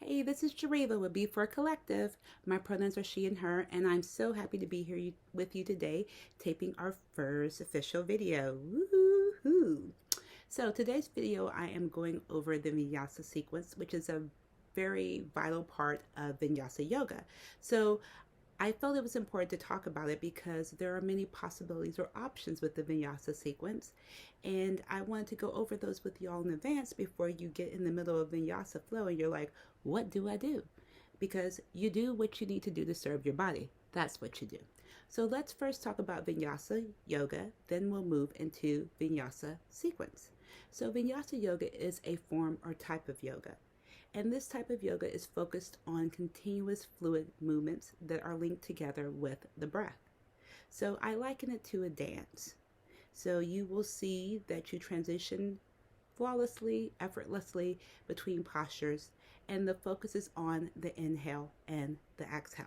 Hey, this is Jareva with BeFor Collective. My pronouns are she and her, and I'm so happy to be here with you today, taping our first official video. Woohoo! So today's video, I am going over the Vinyasa sequence, which is a very vital part of Vinyasa yoga. So I felt it was important to talk about it because there are many possibilities or options with the Vinyasa sequence, and I wanted to go over those with you all in advance before you get in the middle of Vinyasa flow and you're like, what do I do? Because you do what you need to do to serve your body. That's what you do. So let's first talk about Vinyasa yoga, then we'll move into Vinyasa sequence. So Vinyasa yoga is a form or type of yoga. And this type of yoga is focused on continuous fluid movements that are linked together with the breath. So I liken it to a dance. So you will see that you transition flawlessly, effortlessly between postures, and the focus is on the inhale and the exhale.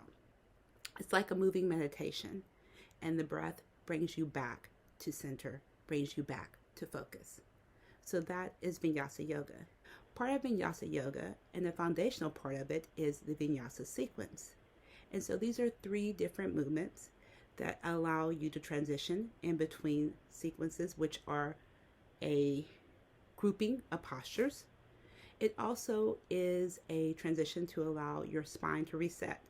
It's like a moving meditation, and the breath brings you back to center, brings you back to focus. So that is Vinyasa yoga. Part of Vinyasa yoga, and the foundational part of it, is the Vinyasa sequence. And so these are three different movements that allow you to transition in between sequences, which are a grouping of postures. It also is a transition to allow your spine to reset.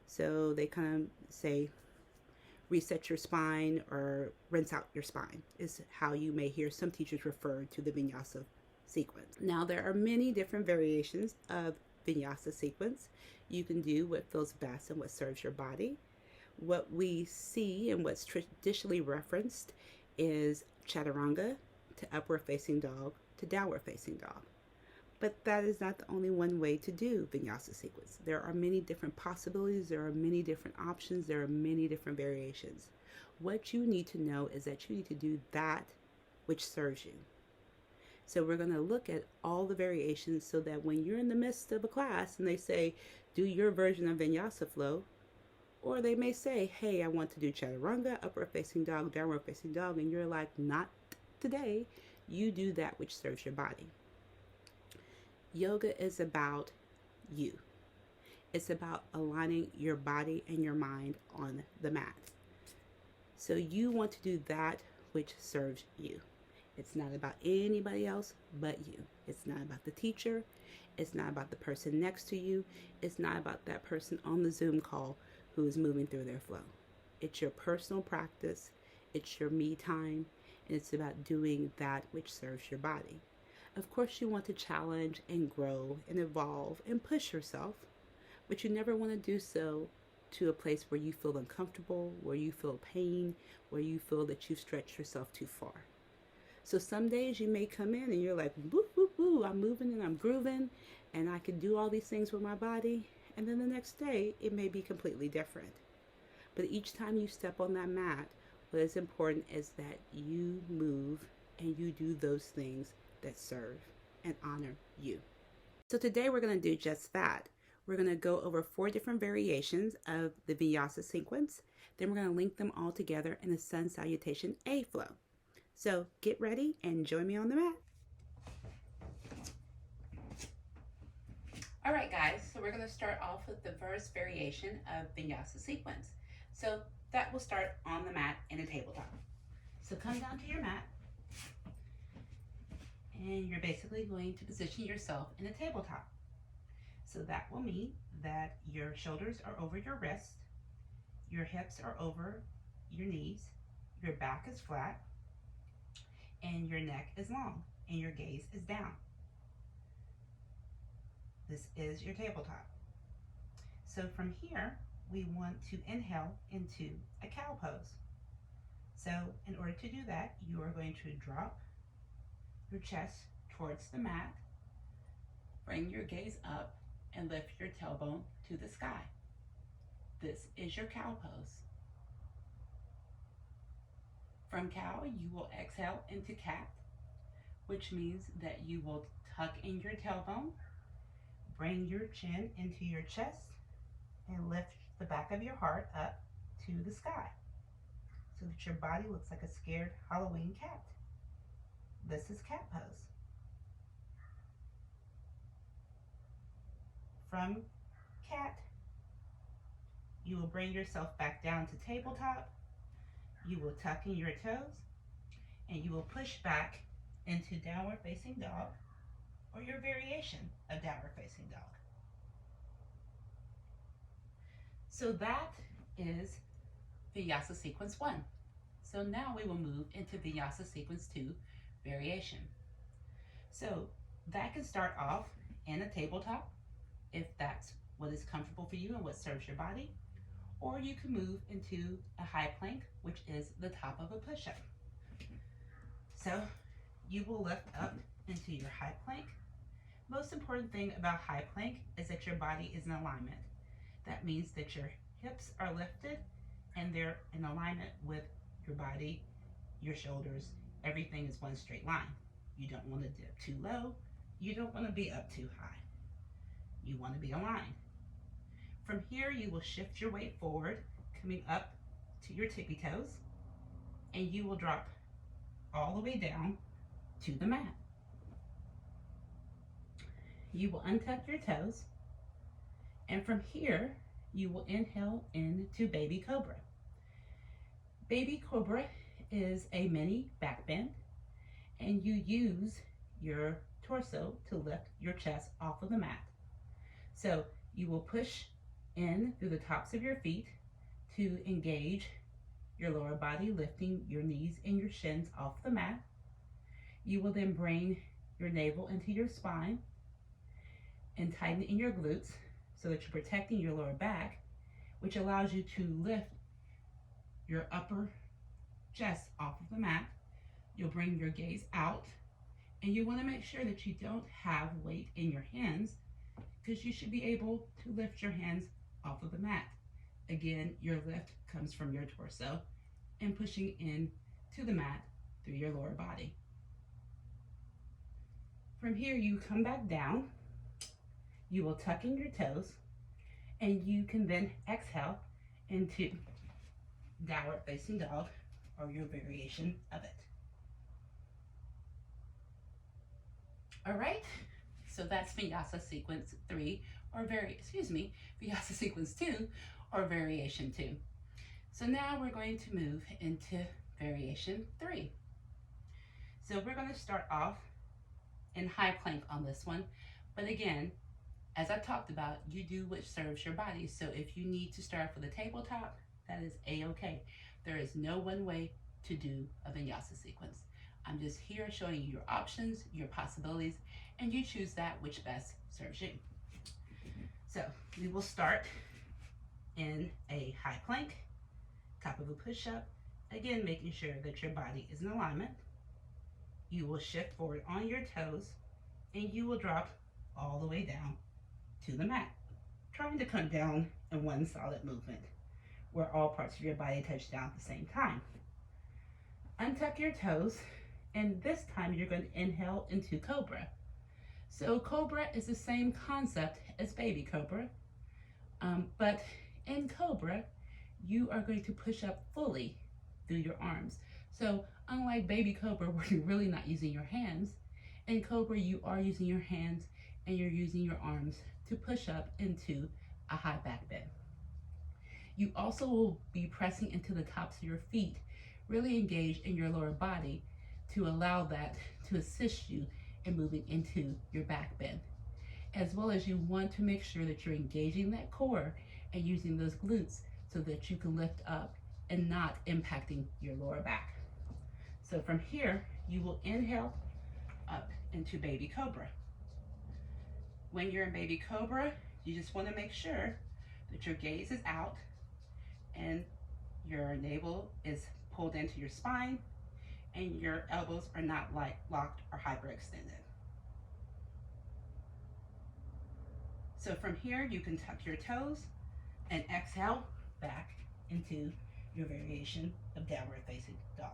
So they kind of say reset your spine or rinse out your spine is how you may hear some teachers refer to the Vinyasa sequence. Now there are many different variations of Vinyasa sequence. You can do what feels best and what serves your body. What we see and what's traditionally referenced is chaturanga to upward facing dog to downward facing dog. But that is not the only one way to do Vinyasa sequence. There are many different possibilities, there are many different options, there are many different variations. What you need to know is that you need to do that which serves you. So we're going to look at all the variations so that when you're in the midst of a class and they say, do your version of Vinyasa flow, or they may say, hey, I want to do chaturanga, upward facing dog, downward facing dog, and you're like, not today. You do that which serves your body. Yoga is about you. It's about aligning your body and your mind on the mat. So you want to do that which serves you. It's not about anybody else but you. It's not about the teacher. It's not about the person next to you. It's not about that person on the Zoom call who is moving through their flow. It's your personal practice. It's your me time. And it's about doing that which serves your body. Of course, you want to challenge and grow and evolve and push yourself, but you never want to do so to a place where you feel uncomfortable, where you feel pain, where you feel that you've stretched yourself too far. So some days you may come in and you're like, woo, woo, woo, I'm moving and I'm grooving and I can do all these things with my body. And then the next day, it may be completely different. But each time you step on that mat, what is important is that you move and you do those things that serve and honor you. So today we're going to do just that. We're going to go over 4 different variations of the Vinyasa sequence. Then we're going to link them all together in the Sun Salutation A flow. So get ready and join me on the mat. All right, guys, so we're going to start off with the first variation of Vinyasa sequence. So that will start on the mat in a tabletop. So come down to your mat, and you're basically going to position yourself in a tabletop. So that will mean that your shoulders are over your wrists, your hips are over your knees, your back is flat, and your neck is long, and your gaze is down. This is your tabletop. So from here, we want to inhale into a cow pose. So in order to do that, you are going to drop your chest towards the mat, bring your gaze up, and lift your tailbone to the sky. This is your cow pose. From cow, you will exhale into cat, which means that you will tuck in your tailbone, bring your chin into your chest, and lift the back of your heart up to the sky so that your body looks like a scared Halloween cat. This is cat pose. From from cat. You will bring yourself back down to tabletop. You will tuck in your toes and you will push back into downward facing dog or your variation of downward facing dog. So that is Vinyasa sequence 1. So now we will move into Vinyasa sequence 2, variation. So that can start off in a tabletop if that's what is comfortable for you and what serves your body, or you can move into a high plank, which is the top of a push-up. So you will lift up into your high plank. Most important thing about high plank is that your body is in alignment. That means that your hips are lifted and they're in alignment with your body, your shoulders, everything is one straight line. You don't want to dip too low. You don't want to be up too high. You want to be aligned. From here, you will shift your weight forward, coming up to your tippy toes, and you will drop all the way down to the mat. You will untuck your toes, and from here, you will inhale into baby cobra. Baby cobra is a mini back bend, and you use your torso to lift your chest off of the mat. So you will push in through the tops of your feet to engage your lower body, lifting your knees and your shins off the mat. You will then bring your navel into your spine and tighten in your glutes so that you're protecting your lower back, which allows you to lift your upper chest off of the mat. You'll bring your gaze out, and you want to make sure that you don't have weight in your hands, because you should be able to lift your hands off of the mat. Again, your lift comes from your torso and pushing in to the mat through your lower body. From here, you come back down. You will tuck in your toes, and you can then exhale into downward facing dog or your variation of it. All right, so that's Vinyasa sequence 3 or Vinyasa sequence 2 or variation 2. So now we're going to move into variation 3. So we're going to start off in high plank on this one, but again, as I've talked about, you do what serves your body. So if you need to start for the tabletop, that is a-okay. There is no one way to do a Vinyasa sequence. I'm just here showing you your options, your possibilities, and you choose that which best serves you. So we will start in a high plank, top of a push-up, again making sure that your body is in alignment. You will shift forward on your toes, and you will drop all the way down to the mat, trying to come down in one solid movement where all parts of your body touch down at the same time. Untuck your toes, and this time you're going to inhale into cobra. So cobra is the same concept as baby cobra, but in cobra, you are going to push up fully through your arms. So unlike baby cobra, where you're really not using your hands, in cobra you are using your hands and you're using your arms to push up into a high back bend. You also will be pressing into the tops of your feet, really engage in your lower body to allow that to assist you in moving into your back bend. As well as you want to make sure that you're engaging that core and using those glutes so that you can lift up and not impacting your lower back. So from here, you will inhale up into baby cobra. When you're in baby cobra, you just want to make sure that your gaze is out and your navel is pulled into your spine and your elbows are not locked or hyperextended. So from here, you can tuck your toes and exhale back into your variation of downward facing dog.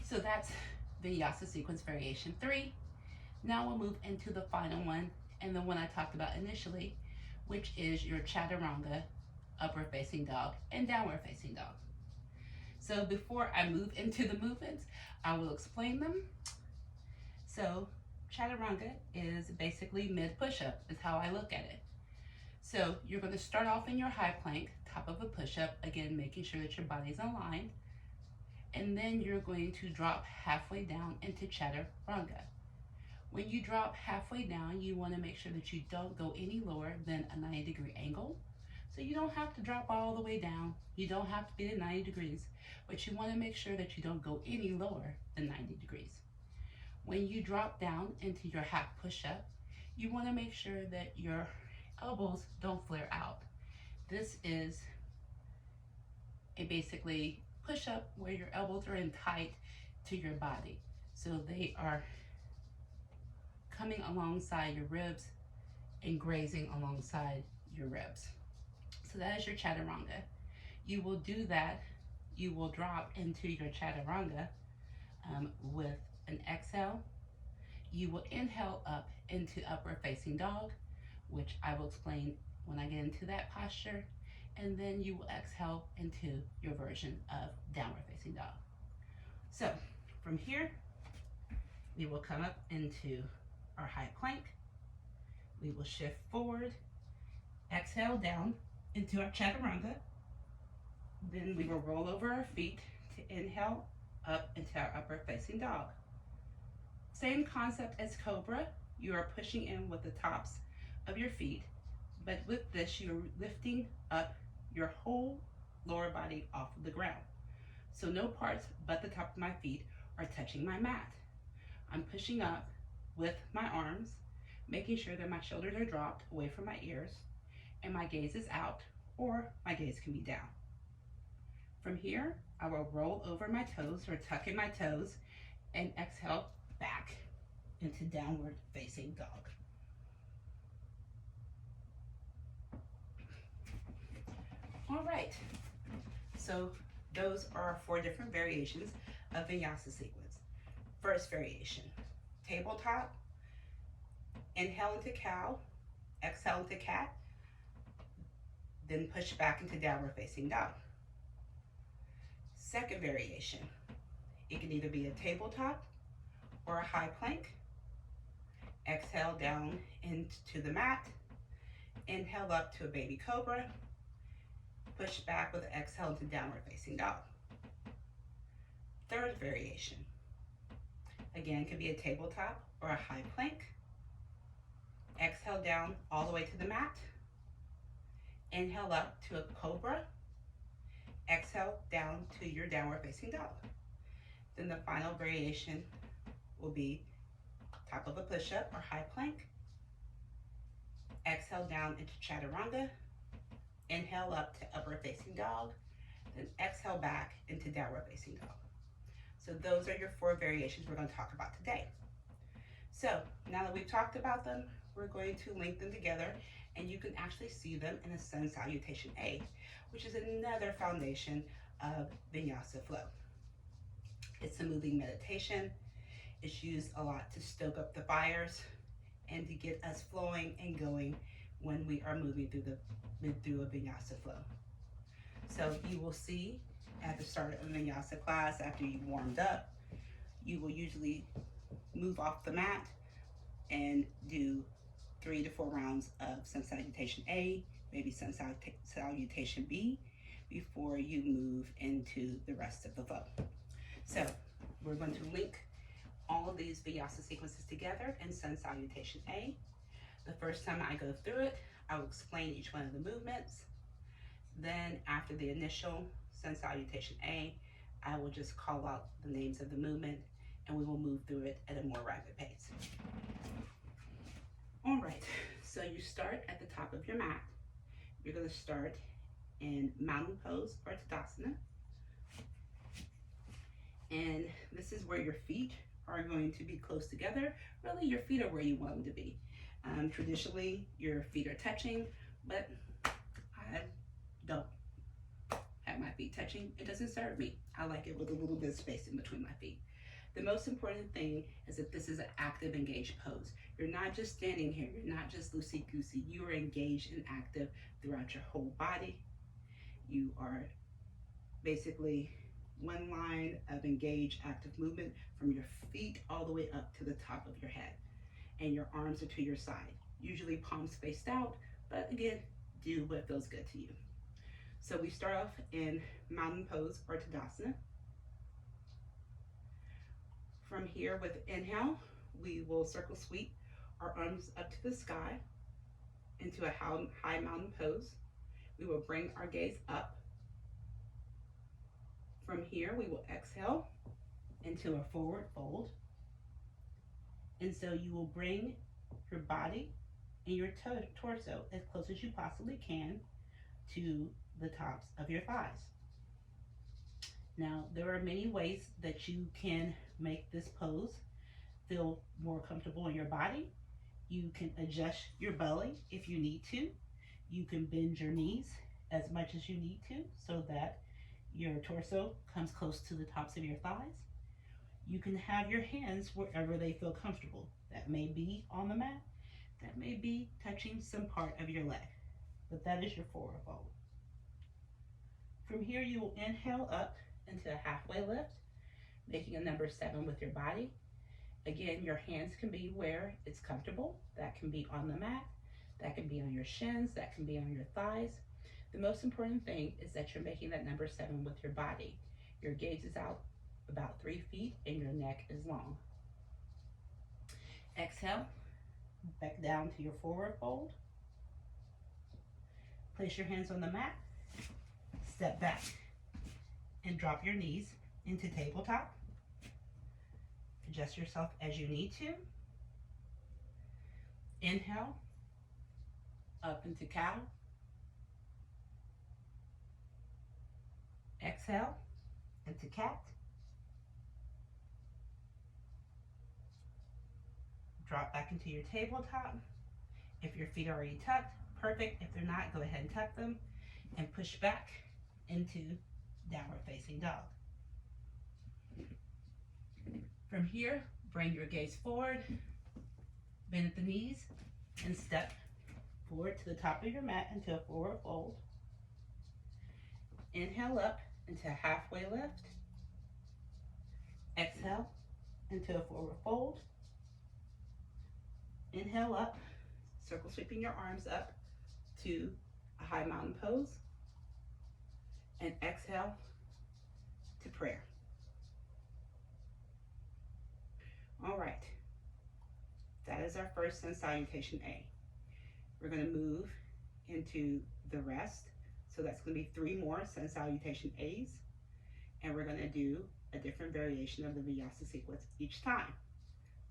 So that's Vinyasa sequence variation 3. Now we'll move into the final one, and the one I talked about initially, which is your chaturanga, upward facing dog and downward facing dog. So before I move into the movements, I will explain them. So chaturanga is basically mid push-up, is how I look at it. So you're going to start off in your high plank, top of a push-up, again making sure that your body's aligned, and then you're going to drop halfway down into chaturanga. When you drop halfway down, you want to make sure that you don't go any lower than a 90-degree angle. So you don't have to drop all the way down. You don't have to be at 90 degrees, but you want to make sure that you don't go any lower than 90 degrees. When you drop down into your half push-up, you want to make sure that your elbows don't flare out. This is a basically push-up where your elbows are in tight to your body. So they are coming alongside your ribs and grazing alongside your ribs. So that is your chaturanga. You will do that. You will drop into your chaturanga with an exhale. You will inhale up into upward facing dog, which I will explain when I get into that posture. And then you will exhale into your version of downward facing dog. So from here, we will come up into our high plank. We will shift forward, exhale down into our chaturanga. Then we will roll over our feet to inhale up into our upward facing dog. Same concept as cobra. You are pushing in with the tops of your feet, but with this you're lifting up your whole lower body off of the ground. So no parts but the top of my feet are touching my mat. I'm pushing up with my arms, making sure that my shoulders are dropped away from my ears and my gaze is out, or my gaze can be down. From here, I will roll over my toes or tuck in my toes and exhale back into downward facing dog. All right, so those are 4 different variations of Vinyasa sequence. First variation, tabletop, inhale into cow, exhale into cat, then push back into downward facing dog. Second variation, it can either be a tabletop or a high plank. Exhale down into the mat, inhale up to a baby cobra, push back with an exhale into downward facing dog. Third variation, again, could be a tabletop or a high plank. Exhale down all the way to the mat, inhale up to a cobra, exhale down to your downward facing dog. Then the final variation will be top of a push-up or high plank. Exhale down into chaturanga, inhale up to upward facing dog, then exhale back into downward facing dog. So those are your 4 variations we're going to talk about today. So now that we've talked about them, we're going to link them together, and you can actually see them in a Sun Salutation A, which is another foundation of Vinyasa flow. It's a moving meditation. It's used a lot to stoke up the fires and to get us flowing and going when we are moving through a Vinyasa flow. So you will see at the start of a Vinyasa class, after you've warmed up, you will usually move off the mat and do 3 to 4 rounds of Sun Salutation A, maybe Sun Salutation B, before you move into the rest of the flow. So we're going to link all of these Vinyasa sequences together in Sun Salutation A. The first time I go through it, I will explain each one of the movements. Then after the initial Sun Salutation A, I will just call out the names of the movement and we will move through it at a more rapid pace. All right, so you start at the top of your mat. You're going to start in mountain pose or Tadasana. And this is where your feet are going to be close together. Really, your feet are where you want them to be. Traditionally, your feet are touching, but I don't have my feet touching. It doesn't serve me. I like it with a little bit of space in between my feet. The most important thing is that this is an active, engaged pose. You're not just standing here. You're not just loosey-goosey. You are engaged and active throughout your whole body. You are basically one line of engaged, active movement from your feet all the way up to the top of your head. and your arms are to your side. Usually palms faced out, but again, do what feels good to you. So we start off in mountain pose or Tadasana. From here with inhale, we will circle sweep our arms up to the sky into a high mountain pose. We will bring our gaze up. From here, we will exhale into a forward fold. And so you will bring your body and your torso as close as you possibly can to the tops of your thighs. Now, there are many ways that you can make this pose feel more comfortable in your body. You can adjust your belly if you need to. You can bend your knees as much as you need to so that your torso comes close to the tops of your thighs. You can have your hands wherever they feel comfortable. That may be on the mat, that may be touching some part of your leg, but that is your forward fold. From here, you will inhale up into a halfway lift, making a number 7 with your body. Again, your hands can be where it's comfortable. That can be on the mat, that can be on your shins, that can be on your thighs. The most important thing is that you're making that number 7 with your body. Your gaze is out about 3 feet and your neck is long. Exhale, back down to your forward fold. Place your hands on the mat, step back and drop your knees into tabletop. Adjust yourself as you need to. Inhale, up into cow. Exhale, into cat. Drop back into your tabletop. If your feet are already tucked, perfect. If they're not, go ahead and tuck them and push back into downward facing dog. From here, bring your gaze forward, bend at the knees, and step forward to the top of your mat into a forward fold. Inhale up into a halfway lift. Exhale into a forward fold. Inhale up, circle sweeping your arms up to a high mountain pose. And exhale to prayer. All right, that is our first Sun Salutation A. We're going to move into the rest. So that's going to be 3 more Sun Salutation A's. And we're going to do a different variation of the Vinyasa sequence each time.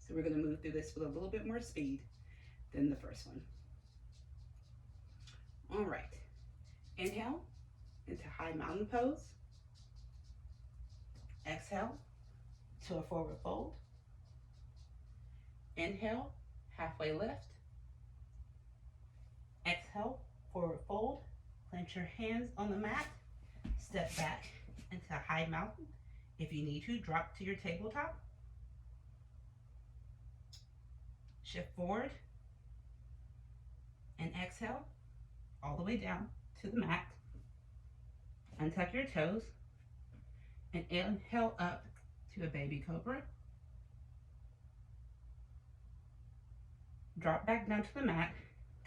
So we're going to move through this with a little bit more speed than the first one. All right, inhale into high mountain pose. Exhale to a forward fold. Inhale, halfway lift. Exhale, forward fold. Plant your hands on the mat. Step back into high mountain. If you need to, drop to your tabletop. Shift forward and exhale all the way down to the mat. Untuck your toes and inhale up to a baby cobra. Drop back down to the mat,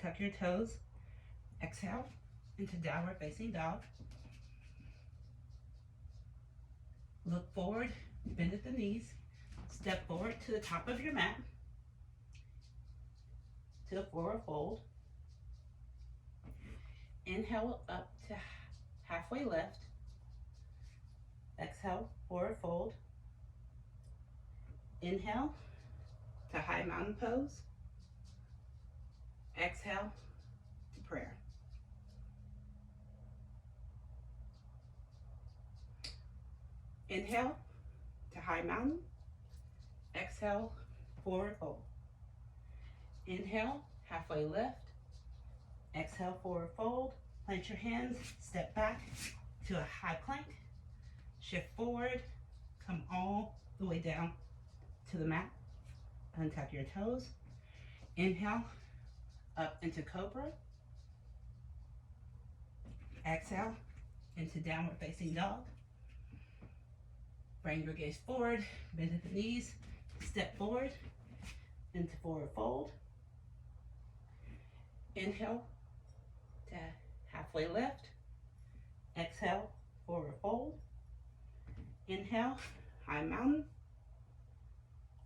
tuck your toes, exhale into downward facing dog. Look forward, bend at the knees, step forward to the top of your mat, to a forward fold. Inhale up to halfway lift. Exhale, forward fold. Inhale to high mountain pose. Exhale to prayer. Inhale to high mountain. Exhale, forward fold. Inhale, halfway lift. Exhale, forward fold. Plant your hands, step back to a high plank. Shift forward, come all the way down to the mat. Untuck your toes. Inhale, up into cobra. Exhale, into downward facing dog. Bring your gaze forward, bend at the knees, step forward, into forward fold. Inhale to halfway lift. Exhale, forward fold. Inhale, high mountain.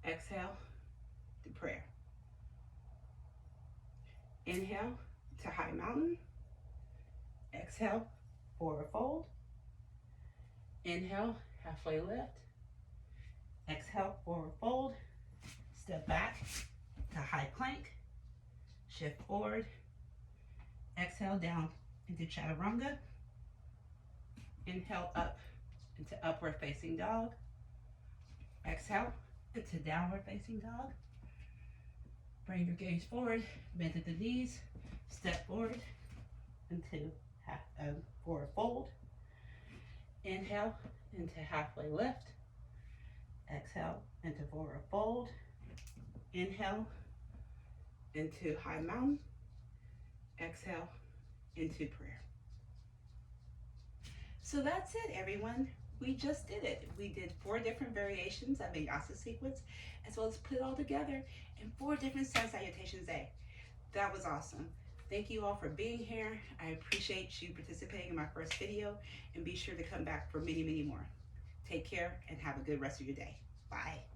Exhale to prayer. Inhale to high mountain. Exhale, forward fold. Inhale, halfway lift. Exhale, forward fold. Step back to high plank. Shift forward. Exhale down into chaturanga. Inhale up into upward facing dog. Exhale into downward facing dog. Bring your gaze forward, bend at the knees, step forward into forward fold. Inhale into halfway lift. Exhale into forward fold. Inhale into high mountain. Exhale into prayer. So that's it, everyone. We just did it. We did 4 different variations of Vinyasa sequence, as well as put it all together in 4 different Sun Salutations A. That was awesome. Thank you all for being here. I appreciate you participating in my first video, and be sure to come back for many, many more. Take care and have a good rest of your day. Bye.